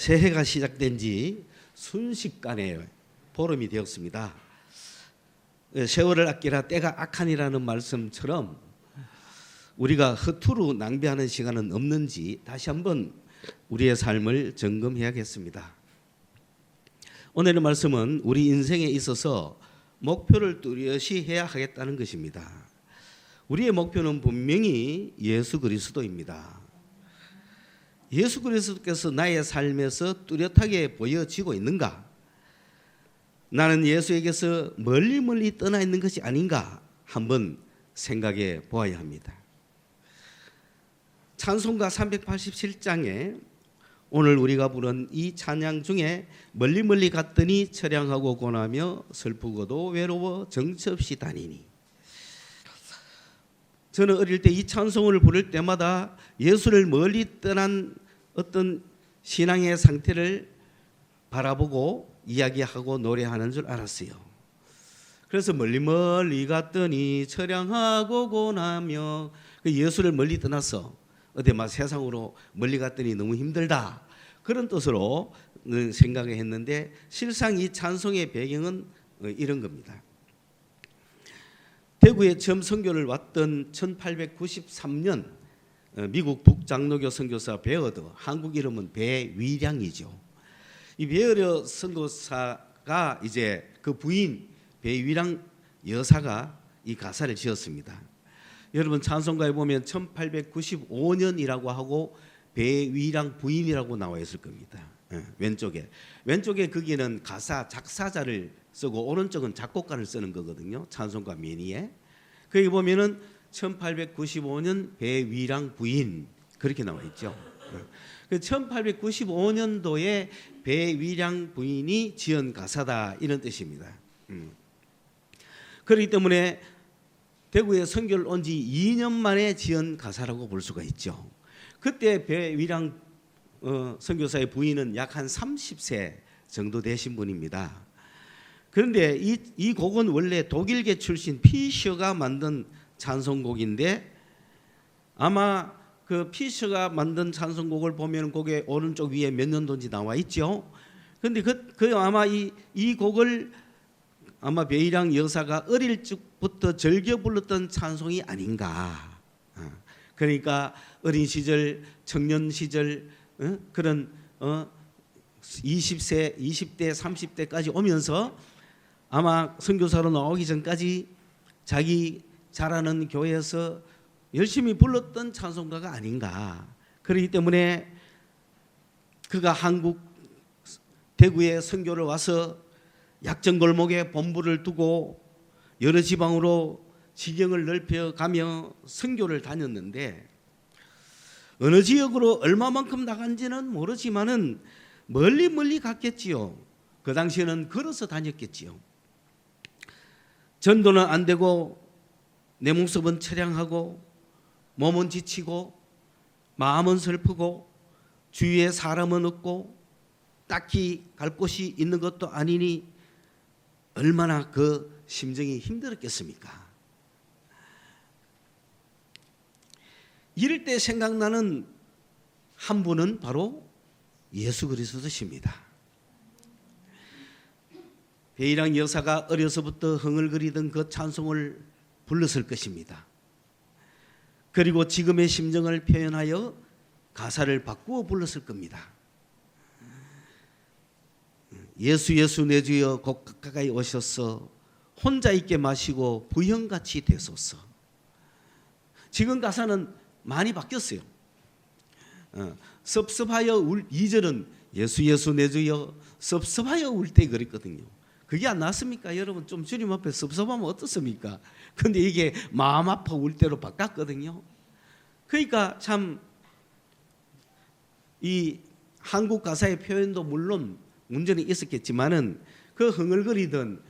새해가 시작된 지 순식간에 보름이 되었습니다. 세월을 아끼라 때가 악하니라는 말씀처럼 우리가 허투루 낭비하는 시간은 없는지 다시 한번 우리의 삶을 점검해야겠습니다. 오늘의 말씀은 우리 인생에 있어서 목표를 뚜렷이 해야 하겠다는 것입니다. 우리의 목표는 분명히 예수 그리스도입니다. 예수 그리스도께서 나의 삶에서 뚜렷하게 보여지고 있는가? 나는 예수에게서 멀리 떠나 있는 것이 아닌가? 한번 생각해 보아야 합니다. 찬송가 387장에 오늘 우리가 부른 이 찬양 중에 멀리 갔더니 처량하고 고나며 슬프고도 외로워 정처 없이 다니니, 저는 어릴 때 이 찬송을 부를 때마다 예수를 멀리 떠난 어떤 신앙의 상태를 바라보고 이야기하고 노래하는 줄 알았어요. 그래서 멀리 갔더니 처량하고 고나며, 예수를 멀리 떠나서 어디 막 세상으로 멀리 갔더니 너무 힘들다, 그런 뜻으로 생각을 했는데, 실상 이 찬송의 배경은 이런 겁니다. 대구에 처음 선교를 왔던 1893년 미국 북장로교 선교사 베어더, 한국 이름은 배위량이죠. 이 베어더 선교사가 이제 그 부인 배위량 여사가 이 가사를 지었습니다. 여러분 찬송가에 보면 1895년이라고 하고 배위량 부인이라고 나와 있을 겁니다. 왼쪽에 거기는 가사 작사자를 쓰고 오른쪽은 작곡가를 쓰는 거거든요. 찬송가 미니에 거기 보면은 1895년 배위량 부인 그렇게 나와 있죠. 1895년도에 배위량 부인이 지은 가사다, 이런 뜻입니다. 그렇기 때문에 대구에 선교를 온 지 2년 만에 지은 가사라고 볼 수가 있죠. 그때 배위량 선교사의 부인은 약 한 30세 정도 되신 분입니다. 그런데 이 곡은 원래 독일계 출신 피셔가 만든 찬송곡인데, 아마 그 피셔가 만든 찬송곡을 보면 곡의 오른쪽 위에 몇 년도인지 나와 있죠. 그런데 아마 이 곡을 아마 배위량 여사가 어릴 적부터 즐겨 불렀던 찬송이 아닌가. 그러니까 어린 시절, 청년 시절, 그런 20세, 20대, 30대까지 오면서 아마 선교사로 나오기 전까지 자기 자라는 교회에서 열심히 불렀던 찬송가가 아닌가. 그렇기 때문에 그가 한국 대구에 선교를 와서 약정골목에 본부를 두고 여러 지방으로 지경을 넓혀가며 선교를 다녔는데, 어느 지역으로 얼마만큼 나간지는 모르지만은 멀리 갔겠지요. 그 당시에는 걸어서 다녔겠지요. 전도는 안 되고 내 모습은 처량하고 몸은 지치고 마음은 슬프고 주위에 사람은 없고 딱히 갈 곳이 있는 것도 아니니 얼마나 그 심정이 힘들었겠습니까? 이럴 때 생각나는 한 분은 바로 예수 그리스도십니다. 배위량 여사가 어려서부터 흥얼거리던 그 찬송을 불렀을 것입니다. 그리고 지금의 심정을 표현하여 가사를 바꾸어 불렀을 겁니다. 예수 내 주여 곧 가까이 오셔서 혼자 있게 마시고 부형같이 되소서. 지금 가사는 많이 바뀌었어요. 섭섭하여 울 2절은 예수 내 주여 섭섭하여 울 때 그랬거든요. 그게 안 나왔습니까? 여러분 좀 주님 앞에 섭섭하면 어떻습니까? 근데 이게 마음 아파 울 때로 바꿨거든요. 그러니까 참 이 한국 가사의 표현도 물론 문제는 있었겠지만은 그 흥얼거리던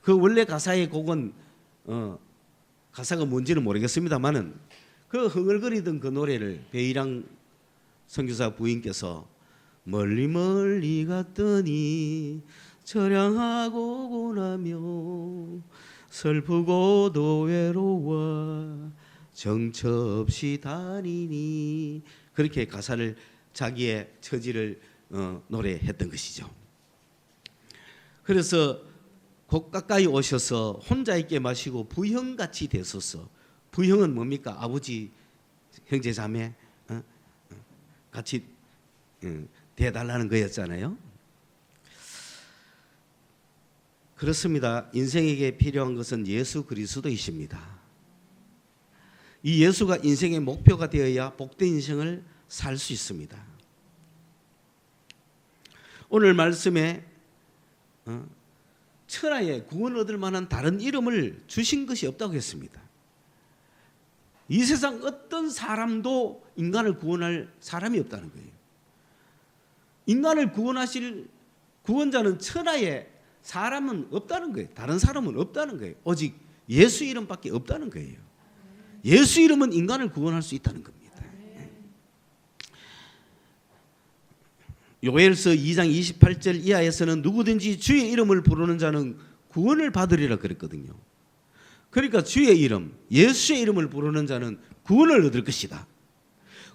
그 원래 가사의 곡은 가사가 뭔지는 모르겠습니다만은 그 흥얼거리던 그 노래를 배위량 선교사 부인께서 멀리 갔더니 처량하고 고나며 슬프고도 외로워 정처 없이 다니니 그렇게 가사를 자기의 처지를 노래했던 것이죠. 그래서 곧 가까이 오셔서 혼자 있게 마시고 부형같이 되소서. 부형은 뭡니까? 아버지, 형제, 자매 같이 대달라는 거였잖아요. 그렇습니다. 인생에게 필요한 것은 예수 그리스도이십니다. 이 예수가 인생의 목표가 되어야 복된 인생을 살 수 있습니다. 오늘 말씀에 천하에 구원 얻을 만한 다른 이름을 주신 것이 없다고 했습니다. 이 세상 어떤 사람도 인간을 구원할 사람이 없다는 거예요. 인간을 구원하실 구원자는 천하에 사람은 없다는 거예요. 다른 사람은 없다는 거예요. 오직 예수 이름밖에 없다는 거예요. 예수 이름은 인간을 구원할 수 있다는 겁니다. 요엘서 2장 28절 이하에서는 누구든지 주의 이름을 부르는 자는 구원을 받으리라 그랬거든요. 그러니까 주의 이름, 예수의 이름을 부르는 자는 구원을 얻을 것이다.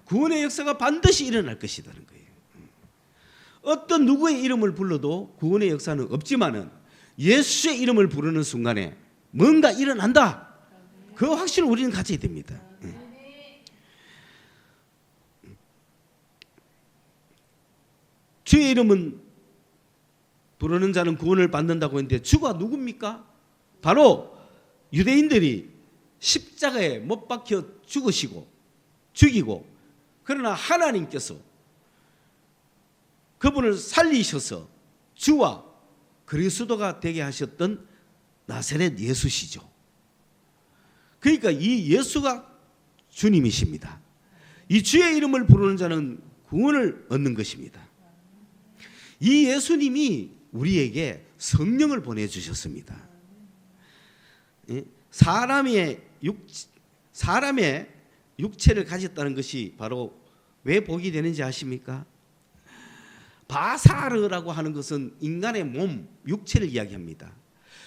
구원의 역사가 반드시 일어날 것이라는 거예요. 어떤 누구의 이름을 불러도 구원의 역사는 없지만은 예수의 이름을 부르는 순간에 뭔가 일어난다. 그 확신을 우리는 가져야 됩니다. 주의 이름은 부르는 자는 구원을 받는다고 했는데 주가 누굽니까? 바로 유대인들이 십자가에 못 박혀 죽이고 그러나 하나님께서 그분을 살리셔서 주와 그리스도가 되게 하셨던 나사렛 예수시죠. 그러니까 이 예수가 주님이십니다. 이 주의 이름을 부르는 자는 구원을 얻는 것입니다. 이 예수님이 우리에게 성령을 보내주셨습니다. 사람의 육체를 가졌다는 것이 바로 왜 복이 되는지 아십니까? 바사르라고 하는 것은 인간의 몸, 육체를 이야기합니다.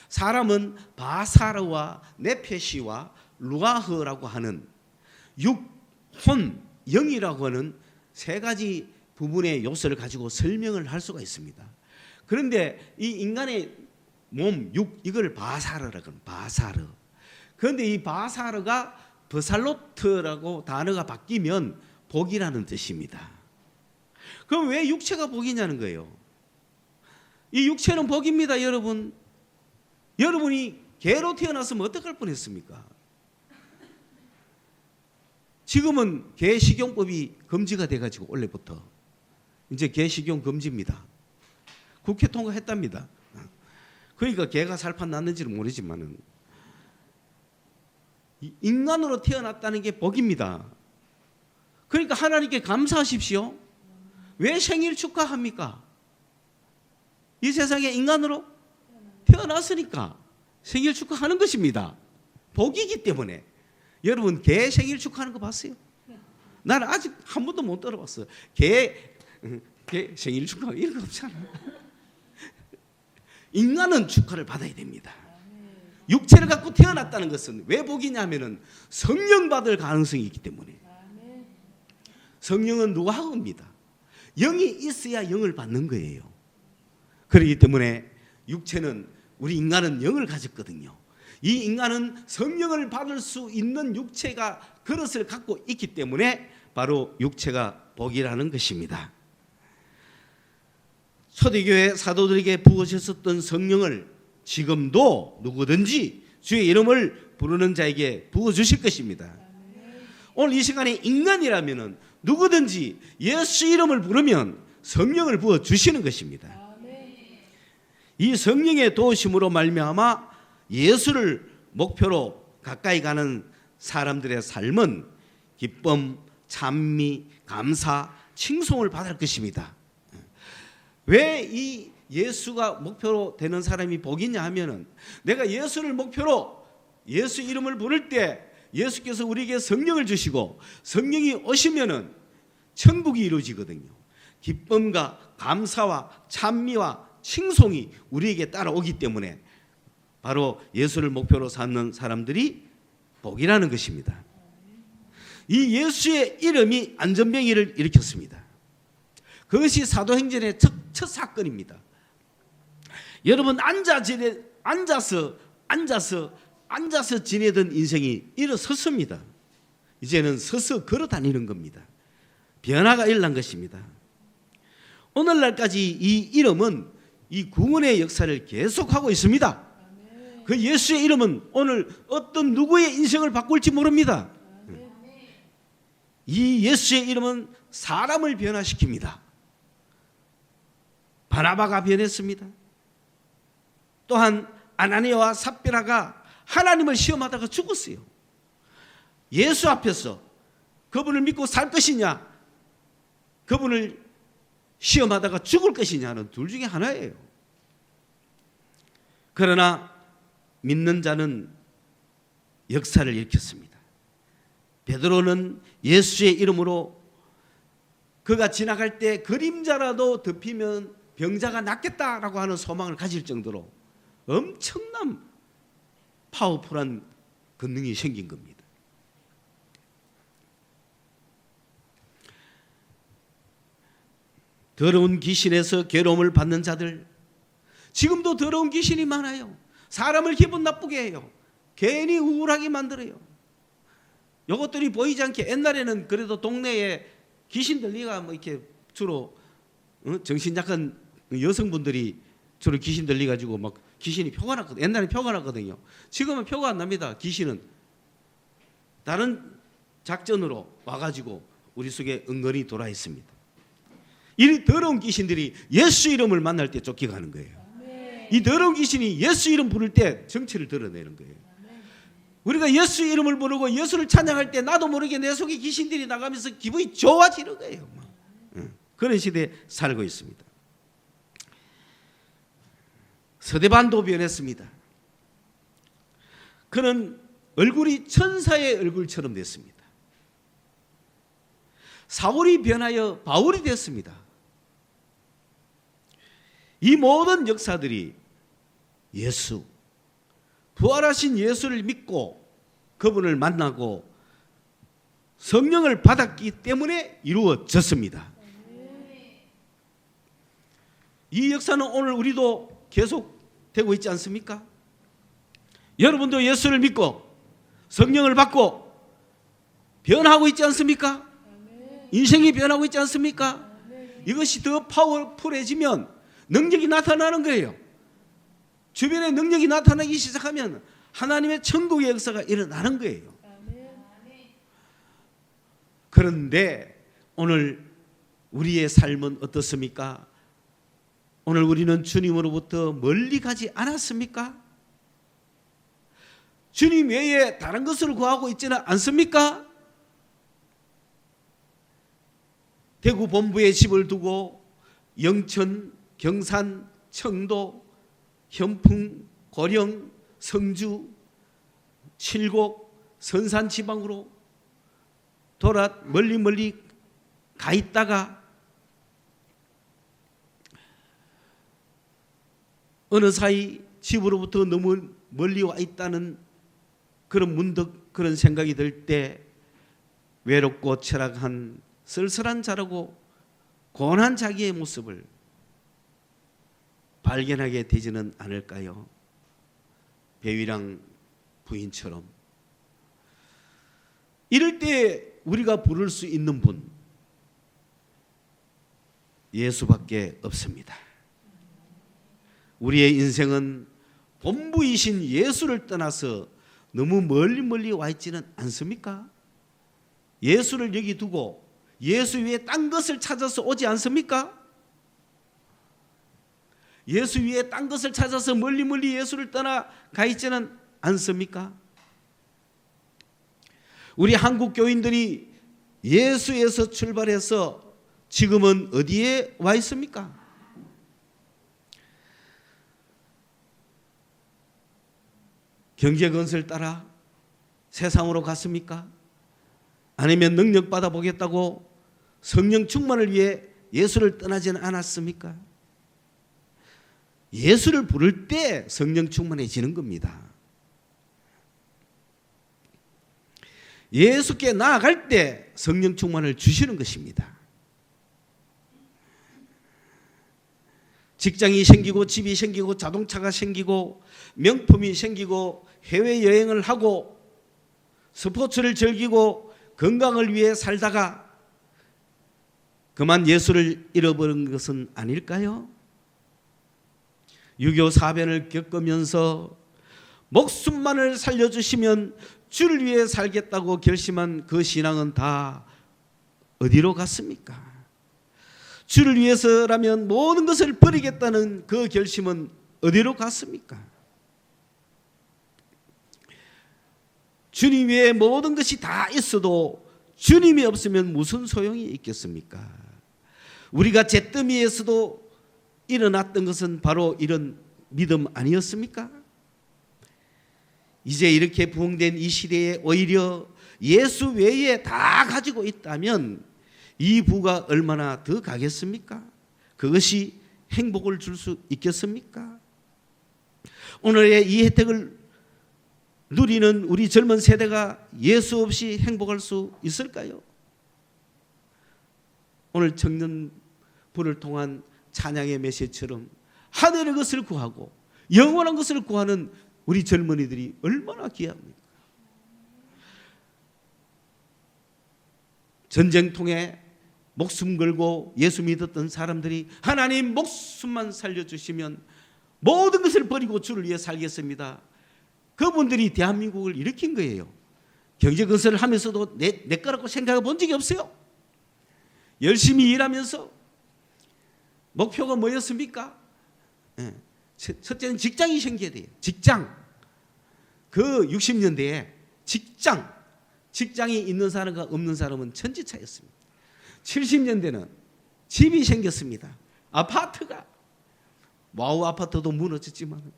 사람은 바사르와 네페시와 루아흐라고 하는 육, 혼, 영이라고 하는 세 가지 부분의 요소를 가지고 설명을 할 수가 있습니다. 그런데 이 인간의 몸, 육, 이걸 바사르라고 하는 바사르. 그런데 이 바사르가 버살로트라고 단어가 바뀌면 복이라는 뜻입니다. 그럼 왜 육체가 복이냐는 거예요. 이 육체는 복입니다, 여러분. 여러분이 개로 태어났으면 어떡할 뻔했습니까? 지금은 개 식용법이 금지가 돼가지고 원래부터 이제 개 식용 금지입니다. 국회 통과했답니다. 그러니까 개가 살판 났는지는 모르지만은 인간으로 태어났다는 게 복입니다. 그러니까 하나님께 감사하십시오. 왜 생일 축하합니까? 이 세상에 인간으로 태어났으니까 생일 축하하는 것입니다. 복이기 때문에. 여러분 개 생일 축하하는 거 봤어요? 나는 아직 한 번도 못 들어봤어요. 개 생일 축하 이런 거 없잖아. 인간은 축하를 받아야 됩니다. 육체를 갖고 태어났다는 것은 왜 복이냐면은 성령 받을 가능성이 있기 때문에. 성령은 누가 합니다. 영이 있어야 영을 받는 거예요. 그렇기 때문에 육체는 우리 인간은 영을 가졌거든요. 이 인간은 성령을 받을 수 있는 육체가 그릇을 갖고 있기 때문에 바로 육체가 복이라는 것입니다. 초대교회 사도들에게 부어주셨던 성령을 지금도 누구든지 주의 이름을 부르는 자에게 부어주실 것입니다. 오늘 이 시간에 인간이라면 누구든지 예수 이름을 부르면 성령을 부어주시는 것입니다. 이 성령의 도우심으로 말미암아 예수를 목표로 가까이 가는 사람들의 삶은 기쁨, 찬미, 감사, 칭송을 받을 것입니다. 왜 이 예수가 목표로 되는 사람이 복이냐 하면은 내가 예수를 목표로 예수 이름을 부를 때 예수께서 우리에게 성령을 주시고 성령이 오시면은 천국이 이루어지거든요. 기쁨과 감사와 찬미와 칭송이 우리에게 따라오기 때문에 바로 예수를 목표로 삼는 사람들이 복이라는 것입니다. 이 예수의 이름이 안전병이를 일으켰습니다. 그것이 사도행전의 첫 사건입니다. 여러분 앉아서 지내던 인생이 일어섰습니다. 이제는 서서 걸어 다니는 겁니다. 변화가 일어난 것입니다. 오늘날까지 이 이름은 이 구원의 역사를 계속하고 있습니다. 그 예수의 이름은 오늘 어떤 누구의 인생을 바꿀지 모릅니다. 이 예수의 이름은 사람을 변화시킵니다. 바나바가 변했습니다. 또한 아나니아와 삽비라가 하나님을 시험하다가 죽었어요. 예수 앞에서 그분을 믿고 살 것이냐, 그분을 시험하다가 죽을 것이냐는 둘 중에 하나예요. 그러나 믿는 자는 역사를 일으켰습니다. 베드로는 예수의 이름으로 그가 지나갈 때 그림자라도 덮이면 병자가 낫겠다라고 하는 소망을 가질 정도로 엄청난 파워풀한 권능이 생긴 겁니다. 더러운 귀신에서 괴로움을 받는 자들, 지금도 더러운 귀신이 많아요. 사람을 기분 나쁘게 해요. 괜히 우울하게 만들어요. 이것들이 보이지 않게 옛날에는 그래도 동네에 귀신 들리가 뭐 이렇게 주로 정신 약한 여성분들이 주로 귀신 들리 가지고 막 귀신이 표가 났거든요. 옛날에 표가 났거든요. 지금은 표가 안 납니다. 귀신은 다른 작전으로 와가지고 우리 속에 은근히 돌아 있습니다. 이 더러운 귀신들이 예수 이름을 만날 때 쫓겨가는 거예요. 이 더러운 귀신이 예수 이름 부를 때 정체를 드러내는 거예요. 우리가 예수 이름을 부르고 예수를 찬양할 때 나도 모르게 내 속에 귀신들이 나가면서 기분이 좋아지는 거예요. 그런 시대에 살고 있습니다. 서대반도 변했습니다. 그는 얼굴이 천사의 얼굴처럼 됐습니다. 사울이 변하여 바울이 됐습니다. 이 모든 역사들이 예수, 부활하신 예수를 믿고 그분을 만나고 성령을 받았기 때문에 이루어졌습니다. 이 역사는 오늘 우리도 계속되고 있지 않습니까? 여러분도 예수를 믿고 성령을 받고 변하고 있지 않습니까? 인생이 변하고 있지 않습니까? 이것이 더 파워풀해지면 능력이 나타나는 거예요. 주변에 능력이 나타나기 시작하면 하나님의 천국의 역사가 일어나는 거예요. 그런데 오늘 우리의 삶은 어떻습니까? 오늘 우리는 주님으로부터 멀리 가지 않았습니까? 주님 외에 다른 것을 구하고 있지는 않습니까? 대구 본부에 집을 두고 영천, 경산, 청도, 현풍, 고령, 성주, 칠곡, 선산 지방으로 멀리 가 있다가 어느 사이 집으로부터 너무 멀리 와 있다는 그런 문득 그런 생각이 들 때 외롭고 철학한 쓸쓸한 자라고 고난한 자기의 모습을 발견하게 되지는 않을까요? 배위랑 부인처럼. 이럴 때 우리가 부를 수 있는 분 예수밖에 없습니다. 우리의 인생은 본부이신 예수를 떠나서 너무 멀리 와 있지는 않습니까? 예수를 여기 두고 예수 위에 딴 것을 찾아서 오지 않습니까? 예수 위에 딴 것을 찾아서 멀리 예수를 떠나가 있지는 않습니까? 우리 한국 교인들이 예수에서 출발해서 지금은 어디에 와 있습니까? 경제건설 따라 세상으로 갔습니까? 아니면 능력 받아보겠다고 성령 충만을 위해 예수를 떠나지는 않았습니까? 예수를 부를 때 성령 충만해지는 겁니다. 예수께 나아갈 때 성령 충만을 주시는 것입니다. 직장이 생기고 집이 생기고 자동차가 생기고 명품이 생기고 해외여행을 하고 스포츠를 즐기고 건강을 위해 살다가 그만 예수를 잃어버린 것은 아닐까요? 유교 사변을 겪으면서 목숨만을 살려주시면 주를 위해 살겠다고 결심한 그 신앙은 다 어디로 갔습니까? 주를 위해서라면 모든 것을 버리겠다는 그 결심은 어디로 갔습니까? 주님 외에 모든 것이 다 있어도 주님이 없으면 무슨 소용이 있겠습니까? 우리가 잿더미에서도 일어났던 것은 바로 이런 믿음 아니었습니까? 이제 이렇게 부흥된 이 시대에 오히려 예수 외에 다 가지고 있다면 이 부가 얼마나 더 가겠습니까? 그것이 행복을 줄 수 있겠습니까? 오늘의 이 혜택을 누리는 우리 젊은 세대가 예수 없이 행복할 수 있을까요? 오늘 청년부를 통한 찬양의 메시지처럼 하늘의 것을 구하고 영원한 것을 구하는 우리 젊은이들이 얼마나 귀합니까? 전쟁통에 목숨 걸고 예수 믿었던 사람들이 하나님 목숨만 살려주시면 모든 것을 버리고 주를 위해 살겠습니다. 그분들이 대한민국을 일으킨 거예요. 경제건설을 하면서도 내 거라고 생각해 본 적이 없어요. 열심히 일하면서 목표가 뭐였습니까? 첫째는 직장이 생겨야 돼요. 직장. 그 60년대에 직장이 있는 사람과 없는 사람은 천지차였습니다. 70년대는 집이 생겼습니다. 아파트가. 와우 아파트도 무너졌지만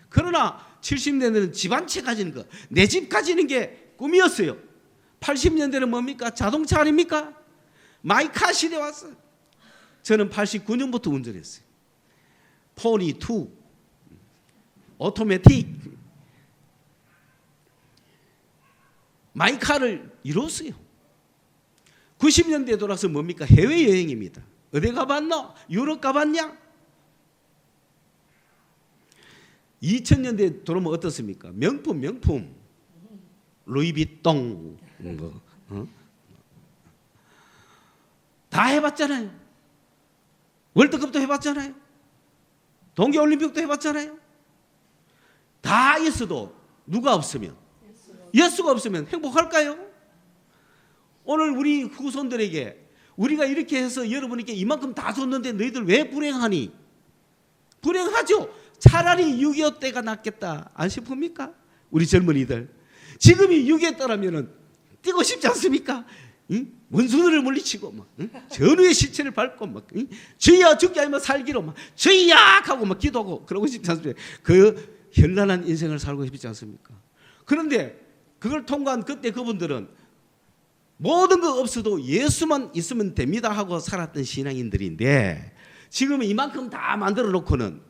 그러나 70년대는 집 한 채 가지는 거, 내 집 가지는 게 꿈이었어요. 80년대는 뭡니까? 자동차 아닙니까? 마이카 시대 왔어요. 저는 89년부터 운전했어요. 포니 2, 오토매틱, 마이카를 이뤘어요. 90년대에 돌아서 뭡니까? 해외여행입니다. 어디 가봤나? 유럽 가봤냐? 2000년대에 돌아오면 어떻습니까? 명품 루이비통 다 해봤잖아요. 월드컵도 해봤잖아요. 동계올림픽도 해봤잖아요. 다 있어도 누가 없으면, 예수가 없으면 행복할까요? 오늘 우리 후손들에게 우리가 이렇게 해서 여러분에게 이만큼 다 줬는데 너희들 왜 불행하니? 불행하죠. 차라리 6.25 때가 낫겠다 안 싶습니까? 우리 젊은이들 지금이 6.25 때라면 뛰고 싶지 않습니까? 응? 원수들을 물리치고 막, 응? 전우의 시체를 밟고 막, 응? 주여 죽게 하면 살기로 막 주여 하고 막 기도하고 그러고 싶지 않습니까? 그 현란한 인생을 살고 싶지 않습니까? 그런데 그걸 통과한 그때 그분들은 모든 거 없어도 예수만 있으면 됩니다 하고 살았던 신앙인들인데 지금은 이만큼 다 만들어 놓고는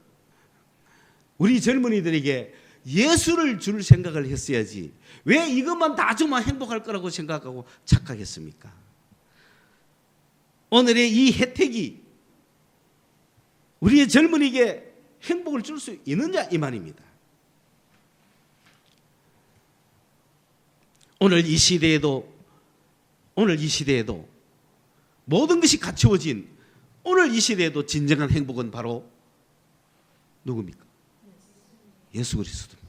우리 젊은이들에게 예수를 줄 생각을 했어야지 왜 이것만 다 주면 행복할 거라고 생각하고 착각했습니까? 오늘의 이 혜택이 우리의 젊은이에게 행복을 줄 수 있느냐 이 말입니다. 오늘 이 시대에도 모든 것이 갖추어진 오늘 이 시대에도 진정한 행복은 바로 누굽니까? 예수 그리스도입니다.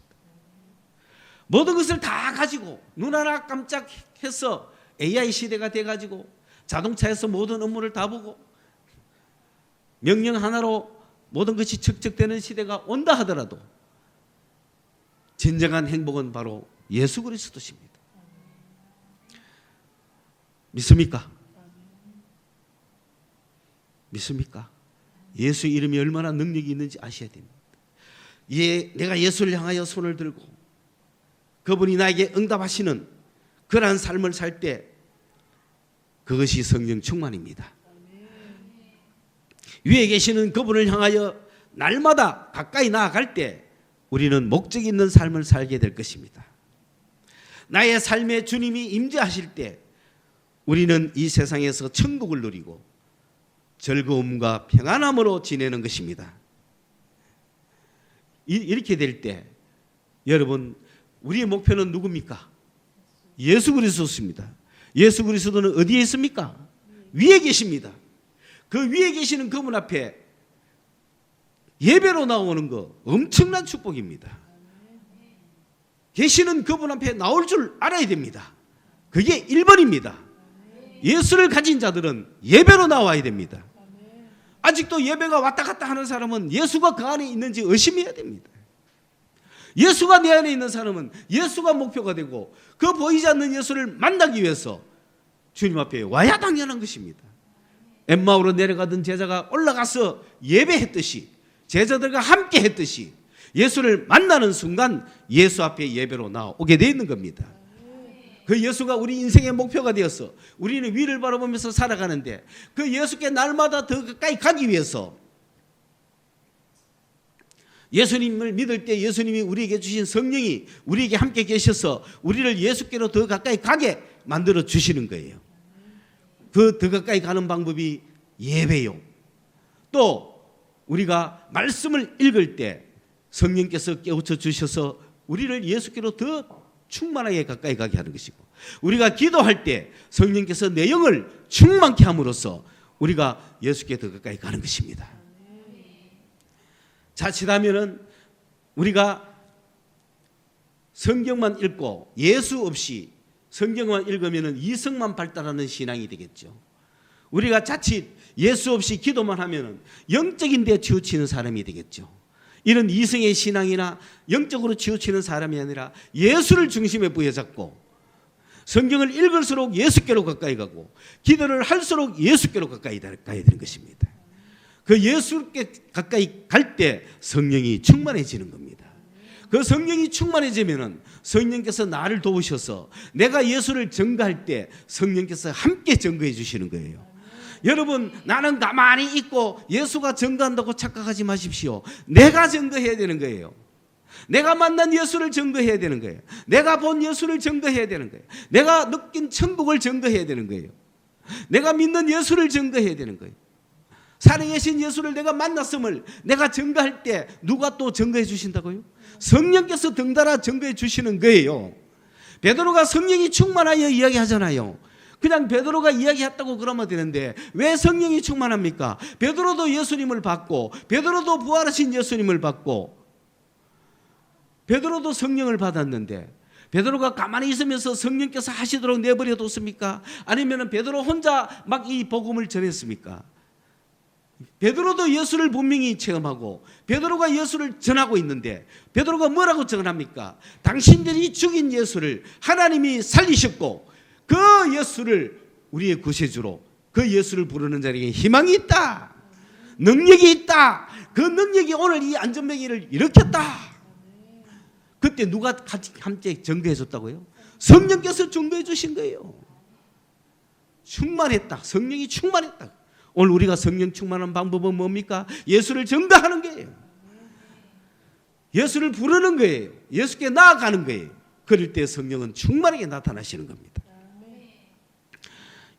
모든 것을 다 가지고 눈 하나 깜짝해서 AI 시대가 돼가지고 자동차에서 모든 업무를 다 보고 명령 하나로 모든 것이 척척되는 시대가 온다 하더라도 진정한 행복은 바로 예수 그리스도십니다. 믿습니까? 믿습니까? 예수 이름이 얼마나 능력이 있는지 아셔야 됩니다. 내가 예수를 향하여 손을 들고 그분이 나에게 응답하시는 그러한 삶을 살 때 그것이 성령 충만입니다. 위에 계시는 그분을 향하여 날마다 가까이 나아갈 때 우리는 목적 있는 삶을 살게 될 것입니다. 나의 삶에 주님이 임재하실 때 우리는 이 세상에서 천국을 누리고 즐거움과 평안함으로 지내는 것입니다. 이렇게 될 때 여러분, 우리의 목표는 누굽니까? 예수 그리스도입니다. 예수 그리스도는 어디에 있습니까? 위에 계십니다. 그 위에 계시는 그분 앞에 예배로 나오는 거 엄청난 축복입니다. 계시는 그분 앞에 나올 줄 알아야 됩니다. 그게 1번입니다. 예수를 가진 자들은 예배로 나와야 됩니다. 아직도 예배가 왔다 갔다 하는 사람은 예수가 그 안에 있는지 의심해야 됩니다. 예수가 내 안에 있는 사람은 예수가 목표가 되고 그 보이지 않는 예수를 만나기 위해서 주님 앞에 와야 당연한 것입니다. 엠마오로 내려가던 제자가 올라가서 예배했듯이, 제자들과 함께 했듯이 예수를 만나는 순간 예수 앞에 예배로 나오게 되어 있는 겁니다. 그 예수가 우리 인생의 목표가 되어서 우리는 위를 바라보면서 살아가는데 그 예수께 날마다 더 가까이 가기 위해서 예수님을 믿을 때 예수님이 우리에게 주신 성령이 우리에게 함께 계셔서 우리를 예수께로 더 가까이 가게 만들어 주시는 거예요. 그 더 가까이 가는 방법이 예배요. 또 우리가 말씀을 읽을 때 성령께서 깨우쳐 주셔서 우리를 예수께로 더 충만하게 가까이 가게 하는 것이고, 우리가 기도할 때 성령께서 내 영을 충만케 함으로써 우리가 예수께 더 가까이 가는 것입니다. 자칫하면은 우리가 성경만 읽고 예수 없이 성경만 읽으면은 이성만 발달하는 신앙이 되겠죠. 우리가 자칫 예수 없이 기도만 하면은 영적인 데 치우치는 사람이 되겠죠. 이런 이성의 신앙이나 영적으로 치우치는 사람이 아니라 예수를 중심에 부여잡고 성경을 읽을수록 예수께로 가까이 가고 기도를 할수록 예수께로 가까이 가야 되는 것입니다. 그 예수께 가까이 갈 때 성령이 충만해지는 겁니다. 그 성령이 충만해지면은 성령께서 나를 도우셔서 내가 예수를 증거할 때 성령께서 함께 증거해 주시는 거예요. 여러분, 나는 가만히 있고 예수가 증거한다고 착각하지 마십시오. 내가 증거해야 되는 거예요. 내가 만난 예수를 증거해야 되는 거예요. 내가 본 예수를 증거해야 되는 거예요. 내가 느낀 천국을 증거해야 되는 거예요. 내가 믿는 예수를 증거해야 되는 거예요. 살아계신 예수를 내가 만났음을 내가 증거할 때 누가 또 증거해 주신다고요? 성령께서 덩달아 증거해 주시는 거예요. 베드로가 성령이 충만하여 이야기하잖아요. 그냥 베드로가 이야기했다고 그러면 되는데 왜 성령이 충만합니까? 베드로도 예수님을 받고 베드로도 부활하신 예수님을 받고 베드로도 성령을 받았는데 베드로가 가만히 있으면서 성령께서 하시도록 내버려 뒀습니까? 아니면 베드로 혼자 막 이 복음을 전했습니까? 베드로도 예수를 분명히 체험하고 베드로가 예수를 전하고 있는데 베드로가 뭐라고 전합니까? 당신들이 죽인 예수를 하나님이 살리셨고 그 예수를 우리의 구세주로, 그 예수를 부르는 자에게 희망이 있다, 능력이 있다, 그 능력이 오늘 이 안전병기를 일으켰다. 그때 누가 같이 함께 증거해 줬다고요? 성령께서 증거해 주신 거예요. 충만했다, 성령이 충만했다. 오늘 우리가 성령 충만한 방법은 뭡니까? 예수를 증거하는 거예요. 예수를 부르는 거예요. 예수께 나아가는 거예요. 그럴 때 성령은 충만하게 나타나시는 겁니다.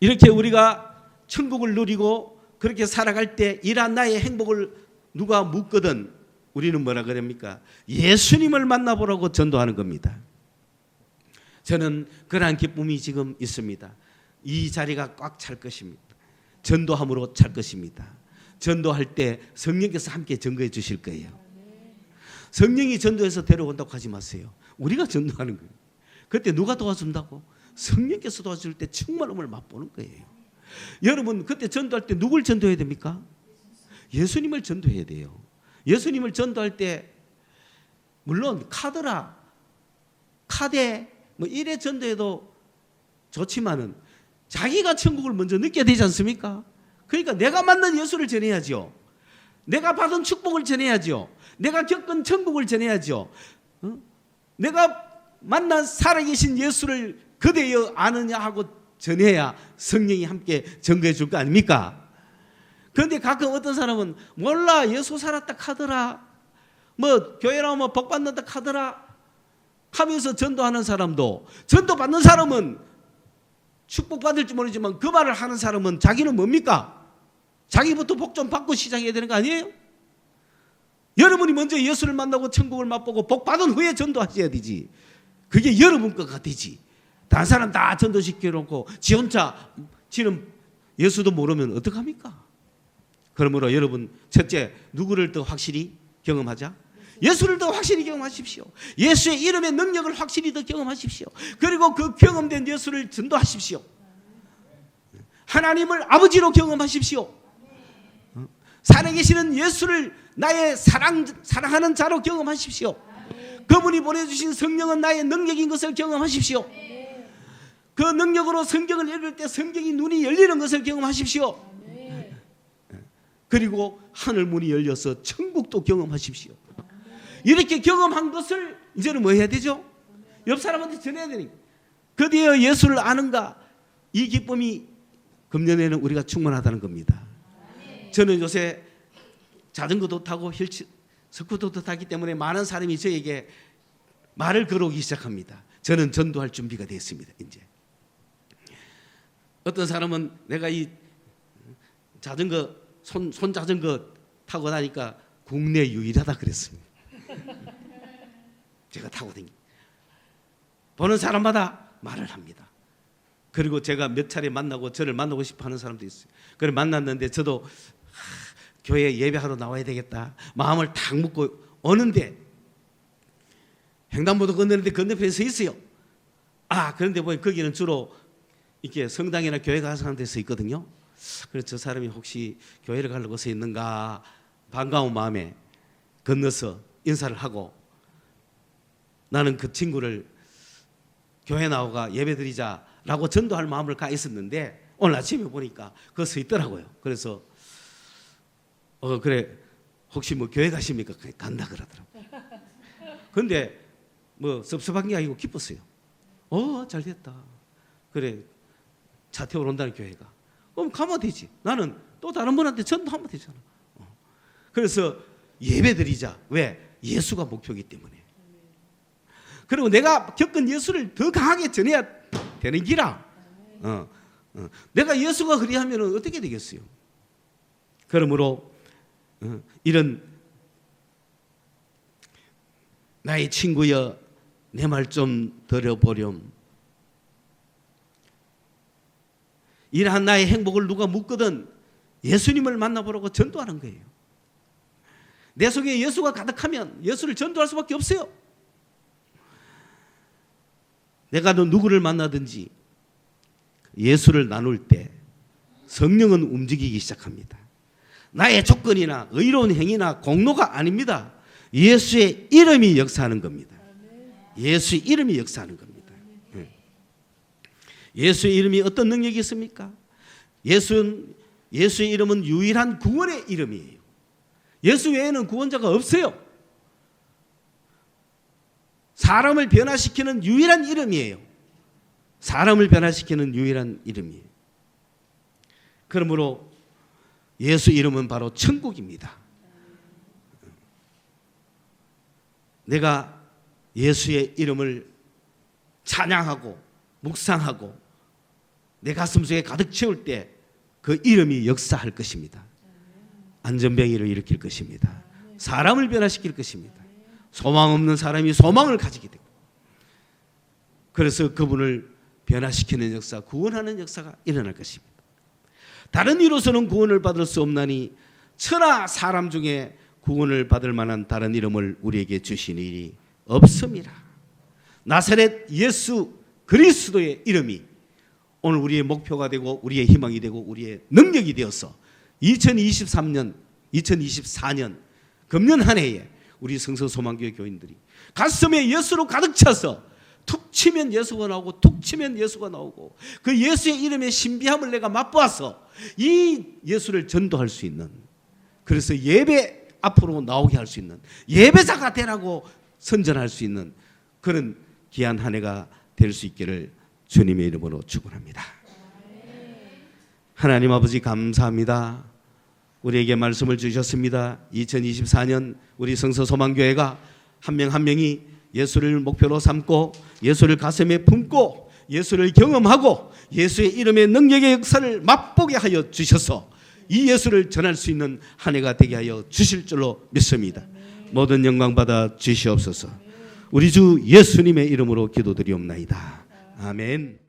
이렇게 우리가 천국을 누리고 그렇게 살아갈 때 이러한 나의 행복을 누가 묻거든 우리는 뭐라 그럽니까? 예수님을 만나보라고 전도하는 겁니다. 저는 그러한 기쁨이 지금 있습니다. 이 자리가 꽉 찰 것입니다. 전도함으로 찰 것입니다. 전도할 때 성령께서 함께 증거해 주실 거예요. 성령이 전도해서 데려온다고 하지 마세요. 우리가 전도하는 거예요. 그때 누가 도와준다고? 성령께서 도와줄 때 충만함을 맛보는 거예요. 여러분, 그때 전도할 때 누굴 전도해야 됩니까? 예수님을 전도해야 돼요. 예수님을 전도할 때 물론 카데 뭐 이래 전도해도 좋지만은 자기가 천국을 먼저 느껴야 되지 않습니까? 그러니까 내가 만난 예수를 전해야죠. 내가 받은 축복을 전해야죠. 내가 겪은 천국을 전해야죠. 내가 만난 살아계신 예수를 그대여 아느냐 하고 전해야 성령이 함께 증거해 줄 거 아닙니까? 그런데 가끔 어떤 사람은 몰라, 예수 살았다 카더라, 뭐 교회 나오면 복 받는다 카더라, 하면서 전도하는 사람도, 전도받는 사람은 축복받을지 모르지만 그 말을 하는 사람은 자기는 뭡니까? 자기부터 복 좀 받고 시작해야 되는 거 아니에요? 여러분이 먼저 예수를 만나고 천국을 맛보고 복 받은 후에 전도하셔야 되지. 그게 여러분 거가 되지. 다른 사람 다 전도시켜놓고 지 혼자 지는 예수도 모르면 어떡합니까? 그러므로 여러분, 첫째, 누구를 더 확실히 경험하자? 예수를 더 확실히 경험하십시오. 예수의 이름의 능력을 확실히 더 경험하십시오. 그리고 그 경험된 예수를 전도하십시오. 하나님을 아버지로 경험하십시오. 살아계시는 예수를 나의 사랑하는 자로 경험하십시오. 그분이 보내주신 성령은 나의 능력인 것을 경험하십시오. 그 능력으로 성경을 읽을 때 성경이 눈이 열리는 것을 경험하십시오. 그리고 하늘 문이 열려서 천국도 경험하십시오. 이렇게 경험한 것을 이제는 뭐 해야 되죠? 옆 사람한테 전해야 되니까. 그디어 예수를 아는가? 이 기쁨이 금년에는 우리가 충만하다는 겁니다. 저는 요새 자전거도 타고 스쿠터도 타기 때문에 많은 사람이 저에게 말을 걸어오기 시작합니다. 저는 전도할 준비가 됐습니다. 이제 어떤 사람은 내가 이 자전거 손 자전거 타고 다니까 국내 유일하다 그랬습니다. 제가 타고 다니 보는 사람마다 말을 합니다. 그리고 제가 몇 차례 만나고 저를 만나고 싶어하는 사람도 있어요. 그래 만났는데 저도 교회 예배하러 나와야 되겠다 마음을 탁 먹고 오는데 횡단보도 건너는데 건너편에 서 있어요. 그런데 보니 거기는 주로 이렇게 성당이나 교회 가서 하는 데서 있거든요. 그래서 저 사람이 혹시 교회를 가려고 서 있는가 반가운 마음에 건너서 인사를 하고 나는 그 친구를 교회 나오가 예배드리자라고 전도할 마음을 가 있었는데 오늘 아침에 보니까 그거 서 있더라고요. 그래서 그래 혹시 뭐 교회 가십니까? 간다 그러더라고요. 근데 뭐 섭섭한 게 아니고 기뻤어요. 잘 됐다. 그래 차 태우러 온다는 교회가. 그럼 가면 되지. 나는 또 다른 분한테 전도하면 되잖아. 그래서 예배드리자. 왜? 예수가 목표이기 때문에. 그리고 내가 겪은 예수를 더 강하게 전해야 되는 기라. 내가 예수가 그리하면 어떻게 되겠어요? 그러므로 이런 나의 친구여 내 말 좀 들어보렴. 이러한 나의 행복을 누가 묻거든 예수님을 만나보라고 전도하는 거예요. 내 속에 예수가 가득하면 예수를 전도할 수밖에 없어요. 내가 너 누구를 만나든지 예수를 나눌 때 성령은 움직이기 시작합니다. 나의 조건이나 의로운 행위나 공로가 아닙니다. 예수의 이름이 역사하는 겁니다. 예수의 이름이 역사하는 겁니다. 예수의 이름이 어떤 능력이 있습니까? 예수의 이름은 유일한 구원의 이름이에요. 예수 외에는 구원자가 없어요. 사람을 변화시키는 유일한 이름이에요. 사람을 변화시키는 유일한 이름이에요. 그러므로 예수 이름은 바로 천국입니다. 내가 예수의 이름을 찬양하고 묵상하고 내 가슴 속에 가득 채울 때 그 이름이 역사할 것입니다. 안전병이를 일으킬 것입니다. 사람을 변화시킬 것입니다. 소망 없는 사람이 소망을 가지게 되고 그래서 그분을 변화시키는 역사, 구원하는 역사가 일어날 것입니다. 다른 이로서는 구원을 받을 수 없나니 천하 사람 중에 구원을 받을 만한 다른 이름을 우리에게 주신 일이 없습니다. 나사렛 예수 그리스도의 이름이 오늘 우리의 목표가 되고 우리의 희망이 되고 우리의 능력이 되어서 2024년 금년 한 해에 우리 성서소망교회 교인들이 가슴에 예수로 가득 차서 툭 치면 예수가 나오고 툭 치면 예수가 나오고 그 예수의 이름의 신비함을 내가 맛보아서 이 예수를 전도할 수 있는, 그래서 예배 앞으로 나오게 할 수 있는, 예배자가 되라고 선전할 수 있는 그런 귀한 한 해가 될 수 있기를 주님의 이름으로 축원합니다. 하나님 아버지 감사합니다. 우리에게 말씀을 주셨습니다. 2024년 우리 성서소망교회가 한 명 한 명이 예수를 목표로 삼고 예수를 가슴에 품고 예수를 경험하고 예수의 이름의 능력의 역사를 맛보게 하여 주셔서 이 예수를 전할 수 있는 한 해가 되게 하여 주실 줄로 믿습니다. 모든 영광 받아 주시옵소서. 우리 주 예수님의 이름으로 기도드리옵나이다. 아멘.